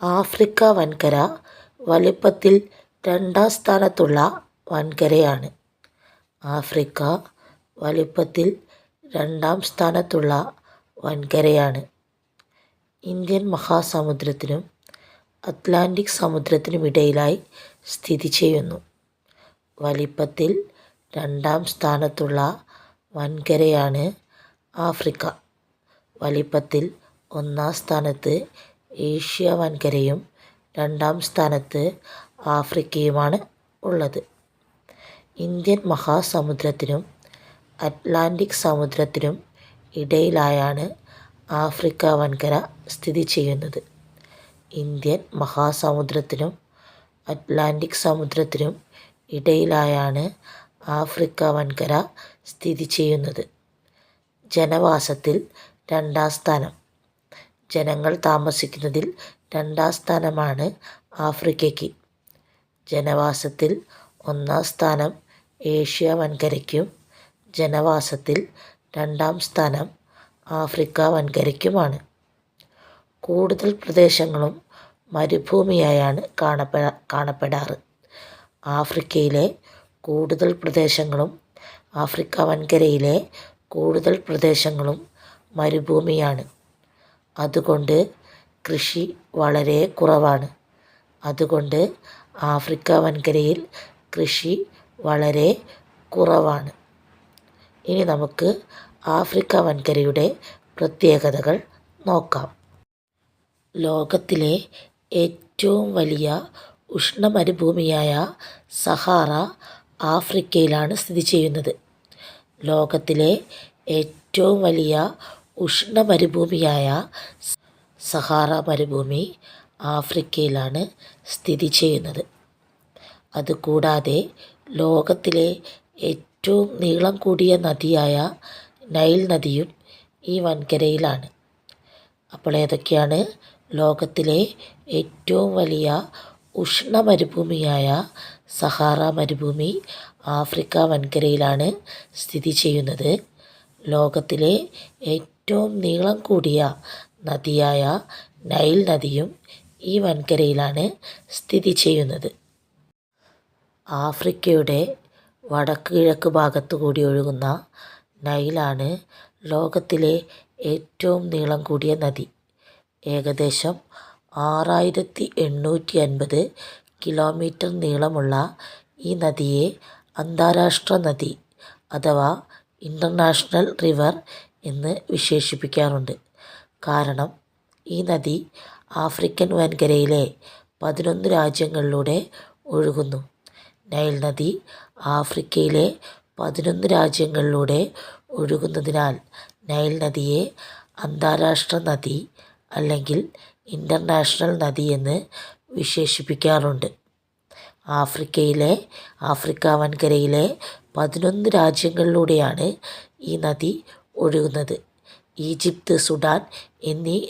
Africa വൻകര വലിപ്പത്തിൽ രണ്ടാം സ്ഥാനത്തുള്ള വൻകരയാണ്. ആഫ്രിക്ക വലിപ്പത്തിൽ രണ്ടാം സ്ഥാനത്തുള്ള വൻകരയാണ്. ഇന്ത്യൻ മഹാസമുദ്രത്തിനും അറ്റ്ലാന്റിക് സമുദ്രത്തിനുമിടയിലായി സ്ഥിതി ചെയ്യുന്നു. വലിപ്പത്തിൽ രണ്ടാം സ്ഥാനത്തുള്ള വൻകരയാണ് ആഫ്രിക്ക. വലിപ്പത്തിൽ ഒന്നാം സ്ഥാനത്ത് ഏഷ്യ വൻകരയും രണ്ടാം സ്ഥാനത്ത് ആഫ്രിക്കയുമാണ് ഉള്ളത്. ഇന്ത്യൻ മഹാസമുദ്രത്തിനും അറ്റ്ലാന്റിക് സമുദ്രത്തിനും ഇടയിലായാണ് ആഫ്രിക്ക വൻകര സ്ഥിതി ചെയ്യുന്നത്. ഇന്ത്യൻ മഹാസമുദ്രത്തിനും അറ്റ്ലാന്റിക് സമുദ്രത്തിനും ഇടയിലായാണ് ആഫ്രിക്ക വൻകര സ്ഥിതി ചെയ്യുന്നത്. ജനവാസത്തിൽ രണ്ടാം സ്ഥാനം. ജനങ്ങൾ താമസിക്കുന്നതിൽ രണ്ടാം സ്ഥാനമാണ് ആഫ്രിക്കയ്ക്ക്. ജനവാസത്തിൽ ഒന്നാം സ്ഥാനം ഏഷ്യ വൻകരയ്ക്കും ജനവാസത്തിൽ രണ്ടാം സ്ഥാനം ആഫ്രിക്ക വൻകരയ്ക്കുമാണ്. കൂടുതൽ പ്രദേശങ്ങളും മരുഭൂമിയായാണ് കാണപ്പെടാറ്. ആഫ്രിക്കയിലെ കൂടുതൽ പ്രദേശങ്ങളും ആഫ്രിക്ക വൻകരയിലെ കൂടുതൽ പ്രദേശങ്ങളും മരുഭൂമിയാണ്. അതുകൊണ്ട് കൃഷി വളരെ കുറവാണ്. അതുകൊണ്ട് ആഫ്രിക്ക വൻകരയിൽ കൃഷി വളരെ കുറവാണ്. ഇനി നമുക്ക് ആഫ്രിക്ക വൻകരയുടെ പ്രത്യേകതകൾ നോക്കാം. ലോകത്തിലെ ഏറ്റവും വലിയ ഉഷ്ണമരുഭൂമിയായ സഹാറ ആഫ്രിക്കയിലാണ് സ്ഥിതി ചെയ്യുന്നത്. ലോകത്തിലെ ഏറ്റവും വലിയ ഉഷ്ണമരുഭൂമിയായ സഹാറ മരുഭൂമി ആഫ്രിക്കയിലാണ് സ്ഥിതി ചെയ്യുന്നത്. അതുകൂടാതെ ലോകത്തിലെ ഏറ്റവും നീളം കൂടിയ നദിയായ നൈൽ നദിയും ഈ വൻകരയിലാണ്. അപ്പോൾ ഏതൊക്കെയാണ്? ലോകത്തിലെ ഏറ്റവും വലിയ ഉഷ്ണമരുഭൂമിയായ സഹാറ മരുഭൂമി ആഫ്രിക്ക വൻകരയിലാണ് സ്ഥിതി ചെയ്യുന്നത്. ലോകത്തിലെ ഏറ്റവും നീളം കൂടിയ നദിയായ നൈൽ നദിയും ഈ വൻകരയിലാണ് സ്ഥിതി ചെയ്യുന്നത്. ആഫ്രിക്കയുടെ വടക്ക് കിഴക്ക് ഭാഗത്തു കൂടി ഒഴുകുന്ന നൈലാണ് ലോകത്തിലെ ഏറ്റവും നീളം കൂടിയ നദി. ഏകദേശം 6850 കിലോമീറ്റർ നീളമുള്ള ഈ നദിയെ അന്താരാഷ്ട്ര നദി അഥവാ ഇൻ്റർനാഷണൽ റിവർ എന്ന് വിശേഷിപ്പിക്കാറുണ്ട്. കാരണം ഈ നദി ആഫ്രിക്കൻ വൻകരയിലെ 11 രാജ്യങ്ങളിലൂടെ ഒഴുകുന്നു. നൈൽ നദി ആഫ്രിക്കയിലെ 11 രാജ്യങ്ങളിലൂടെ ഒഴുകുന്നതിനാൽ നൈൽ നദിയെ അന്താരാഷ്ട്ര നദി അല്ലെങ്കിൽ ഇൻ്റർനാഷണൽ നദി എന്ന് വിശേഷിപ്പിക്കാറുണ്ട്. ആഫ്രിക്ക വൻകരയിലെ 11 രാജ്യങ്ങളിലൂടെയാണ് ഈ നദി ഒഴുകുന്നത്. ഈജിപ്ത്, സുഡാൻ എന്നീ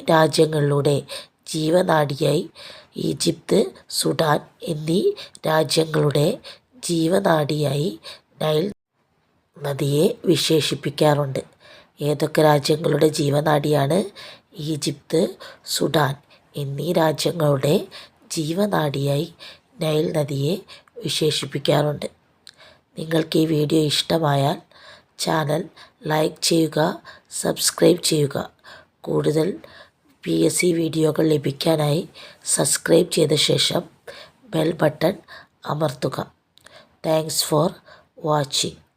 രാജ്യങ്ങളുടെ ജീവനാഡിയായി നൈൽ നദിയെ വിശേഷിപ്പിക്കാറുണ്ട്. ഏതൊക്കെ രാജ്യങ്ങളുടെ ജീവനാഡിയാണ്? ഈജിപ്ത്, സുഡാൻ എന്നീ രാജ്യങ്ങളുടെ ജീവനാഡിയായി നൈൽ നദിയെ വിശേഷിപ്പിക്കാറുണ്ട്. നിങ്ങൾക്ക് ഈ വീഡിയോ ഇഷ്ടമായാൽ ചാനൽ ലൈക്ക് ചെയ്യുക, സബ്സ്ക്രൈബ് ചെയ്യുക. കൂടുതൽ PSC വീഡിയോകൾ ലഭിക്കാനായി സബ്സ്ക്രൈബ് ചെയ്ത ശേഷം ബെൽ ബട്ടൺ അമർത്തുക. Thanks for watching.